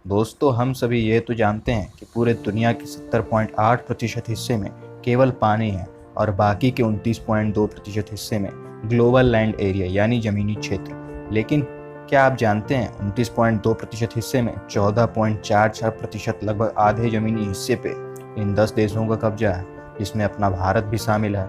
दोस्तों, हम सभी ये तो जानते हैं कि पूरे दुनिया के 70.8% हिस्से में केवल पानी है और बाकी के 29.2% हिस्से में ग्लोबल लैंड एरिया यानी ज़मीनी क्षेत्र। लेकिन क्या आप जानते हैं 29.2% हिस्से में 14.44% लगभग आधे ज़मीनी हिस्से पे इन 10 देशों का कब्जा है, जिसमें अपना भारत भी शामिल है।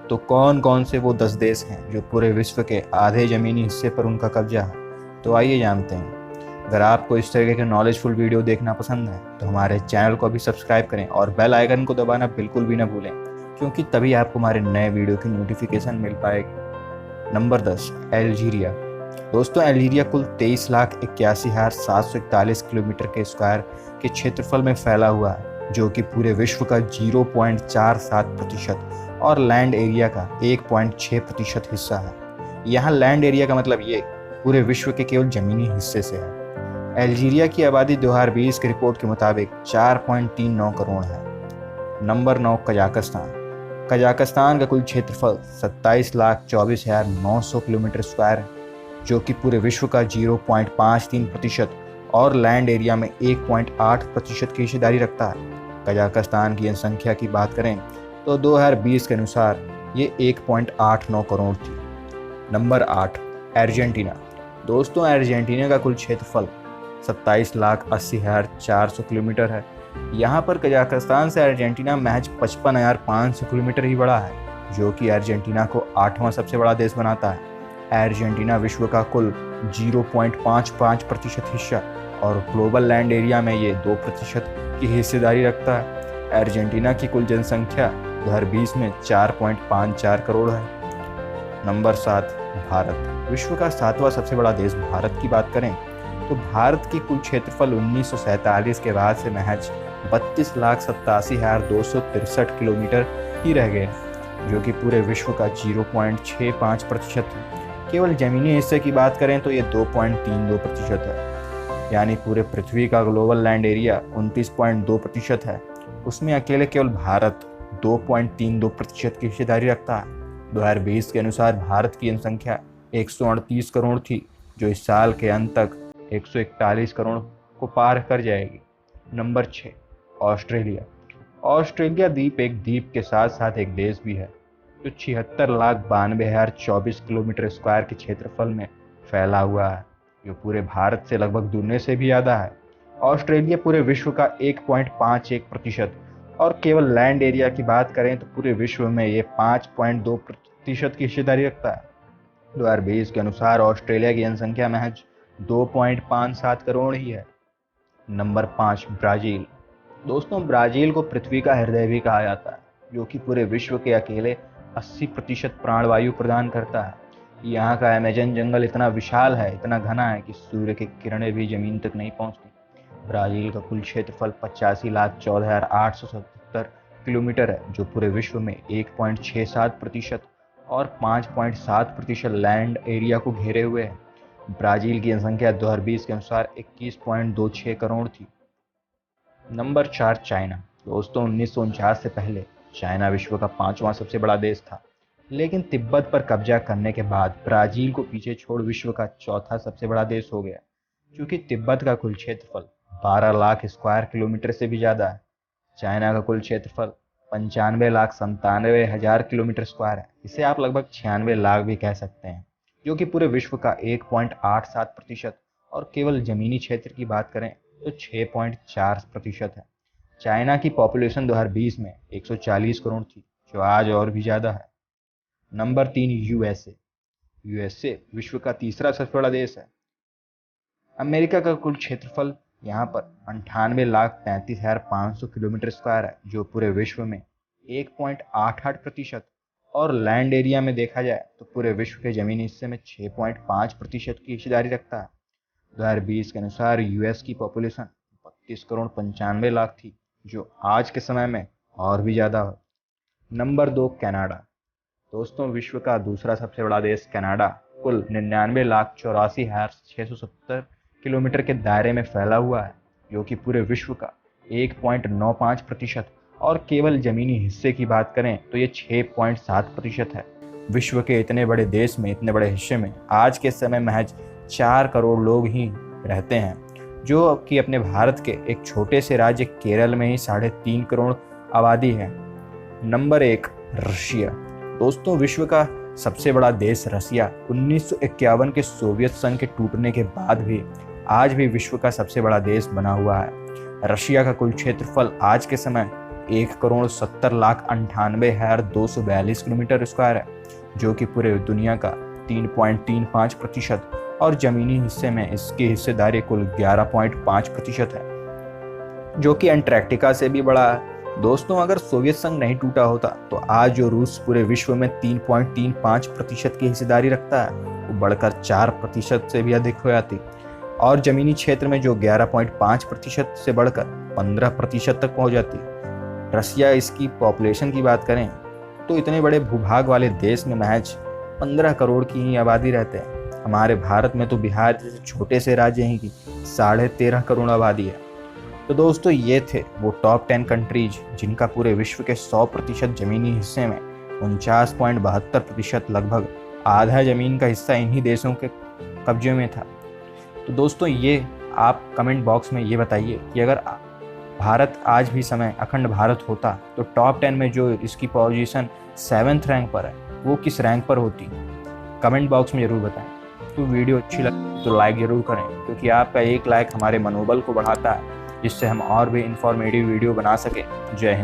तो कौन कौन से वो 10 देश हैं जो पूरे विश्व के आधे ज़मीनी हिस्से पर उनका कब्जा है? तो आइए जानते हैं। अगर आपको इस तरह के नॉलेजफुल वीडियो देखना पसंद है तो हमारे चैनल को अभी सब्सक्राइब करें और बेल आइकन को दबाना बिल्कुल भी ना भूलें, क्योंकि तभी आपको हमारे नए वीडियो की नोटिफिकेशन मिल पाएगी। Number 10, Algeria. दोस्तों, अल्जीरिया कुल 23,81,741 किलोमीटर के स्क्वायर के क्षेत्रफल में फैला हुआ है, जो कि पूरे विश्व का 0.47% और लैंड एरिया का 1.6% हिस्सा है। यहाँ लैंड एरिया का मतलब ये पूरे विश्व के केवल ज़मीनी हिस्से से है। अल्जीरिया की आबादी 2020 की रिपोर्ट के मुताबिक 4.39 करोड़ है। Number 9, Kazakhstan. कजाकिस्तान का कुल क्षेत्रफल 27,24,900 किलोमीटर स्क्वायर है, जो कि पूरे विश्व का 0.53% और लैंड एरिया में 1.8% की हिस्सेदारी रखता है। कजाकिस्तान की जनसंख्या की बात करें तो 2020 के अनुसार ये 1.89 करोड़ थी। Number 8, Argentina. दोस्तों, अर्जेंटीना का कुल क्षेत्रफल 27,80,400 किलोमीटर है। यहाँ पर कजाकिस्तान से अर्जेंटीना महज 55,500 किलोमीटर ही बड़ा है, जो कि अर्जेंटीना को 8वां सबसे बड़ा देश बनाता है। अर्जेंटीना विश्व का कुल 0.55% हिस्सा और ग्लोबल लैंड एरिया में ये 2% की हिस्सेदारी रखता है। अर्जेंटीना की कुल जनसंख्या 2020 में 4.54 करोड़ है। नंबर 7, भारत। विश्व का 7वां सबसे बड़ा देश भारत की बात करें तो भारत की कुल क्षेत्रफल 1947 के बाद से महज 32,87,263 किलोमीटर ही रह गए, जो कि पूरे विश्व का 0.65% है। केवल जमीनी हिस्से की बात करें तो ये 2.32% है। यानी पूरे पृथ्वी का ग्लोबल लैंड एरिया 29.2% है, उसमें अकेले केवल भारत 2.32% की हिस्सेदारी रखता है। 2020 के अनुसार भारत की जनसंख्या 138 करोड़ थी, जो इस साल के अंत तक 141 करोड़ को पार कर जाएगी। Number 6, Australia. ऑस्ट्रेलिया द्वीप एक द्वीप के साथ साथ एक देश भी है, जो 76,92,024 किलोमीटर स्क्वायर के क्षेत्रफल में फैला हुआ है, जो पूरे भारत से लगभग दुगने से भी ज़्यादा है। ऑस्ट्रेलिया पूरे विश्व का 1.51% और केवल लैंड एरिया की बात करें तो पूरे विश्व में ये 5.2% की हिस्सेदारी रखता है। 2020 के अनुसार ऑस्ट्रेलिया की जनसंख्या महज 2.57 करोड़ ही है। Number 5, Brazil. दोस्तों, ब्राज़ील को पृथ्वी का हृदय भी कहा जाता है, जो कि पूरे विश्व के अकेले 80% प्राणवायु प्रदान करता है। यहाँ का अमेज़न जंगल इतना विशाल है, इतना घना है कि सूर्य की किरणें भी जमीन तक नहीं पहुँचती। ब्राज़ील का कुल क्षेत्रफल 85,14,870 किलोमीटर है, जो पूरे विश्व में 1.67% और 5.7% लैंड एरिया को घेरे हुए है। ब्राज़ील की जनसंख्या 2020 के अनुसार 21.26 करोड़ थी। Number 4, China. दोस्तों, 1949 से पहले चाइना विश्व का 5वां सबसे बड़ा देश था, लेकिन तिब्बत पर कब्जा करने के बाद ब्राज़ील को पीछे छोड़ विश्व का 4था सबसे बड़ा देश हो गया, क्योंकि तिब्बत का कुल क्षेत्रफल 12 लाख स्क्वायर किलोमीटर से भी ज़्यादा है। चाइना का कुल क्षेत्रफल 95,97,000 किलोमीटर स्क्वायर है। इसे आप लगभग 96 लाख भी कह सकते हैं, जो कि पूरे विश्व का 1.87% और केवल ज़मीनी क्षेत्र की बात करें तो 6.4% है। चाइना की पॉपुलेशन 2020 में 140 करोड़ थी, जो आज और भी ज़्यादा है। Number 3, USA. यूएसए विश्व का तीसरा सबसे बड़ा देश है। अमेरिका का कुल क्षेत्रफल यहाँ पर 98,35,500 किलोमीटर स्क्वायर है, जो पूरे विश्व में 1.88% और लैंड एरिया में देखा जाए तो पूरे विश्व के जमीनी हिस्से में 6.5% की हिस्सेदारी रखता है। 2020 के अनुसार यूएस की पॉपुलेशन 32,95,00,000 थी, जो आज के समय में और भी ज़्यादा है। Number 2, Canada. दोस्तों, विश्व का दूसरा सबसे बड़ा देश कनाडा कुल 99,84,670 किलोमीटर के दायरे में फैला हुआ है, जो कि पूरे विश्व का 1.95% और केवल ज़मीनी हिस्से की बात करें तो ये 6.7% है। विश्व के इतने बड़े देश में, इतने बड़े हिस्से में आज के समय महज 4 करोड़ लोग ही रहते हैं। जो कि अपने भारत के एक छोटे से राज्य केरल में ही 3.5 करोड़ आबादी है। Number 1, Russia. दोस्तों, विश्व का सबसे बड़ा देश रसिया 1951 के सोवियत संघ के टूटने के बाद भी आज भी विश्व का सबसे बड़ा देश बना हुआ है। रशिया का कुल क्षेत्रफल आज के समय 1,70,98,242 किलोमीटर स्क्वायर है, जो कि पूरे दुनिया का 3.35% और जमीनी हिस्से में इसकी हिस्सेदारी कुल 11.5% है, जो कि अंटार्कटिका से भी बड़ा है। दोस्तों, अगर सोवियत संघ नहीं टूटा होता तो आज जो रूस पूरे विश्व में 3.35% की हिस्सेदारी रखता है वो बढ़कर 4% से भी अधिक हो जाती और जमीनी क्षेत्र में जो 11.5% से बढ़कर 15% तक पहुंच जाती। रसिया, इसकी पॉपुलेशन की बात करें तो इतने बड़े भूभाग वाले देश में महज 15 करोड़ की ही आबादी रहते हैं। हमारे भारत में तो बिहार जैसे छोटे से राज्य हैं की 13.5 करोड़ आबादी है। तो दोस्तों, ये थे वो टॉप 10 कंट्रीज जिनका पूरे विश्व के 100% जमीनी हिस्से में 49.72%, लगभग आधा जमीन का हिस्सा इन्हीं देशों के कब्जे में था। तो दोस्तों, ये आप कमेंट बॉक्स में ये बताइए कि अगर भारत आज भी समय अखंड भारत होता तो टॉप 10 में जो इसकी पोजीशन 7th रैंक पर है वो किस रैंक पर होती? कमेंट बॉक्स में ज़रूर बताएं। तो वीडियो अच्छी लगे तो लाइक ज़रूर करें, क्योंकि आपका एक लाइक हमारे मनोबल को बढ़ाता है, जिससे हम और भी इंफॉर्मेटिव वीडियो बना सकें। जय हिंद।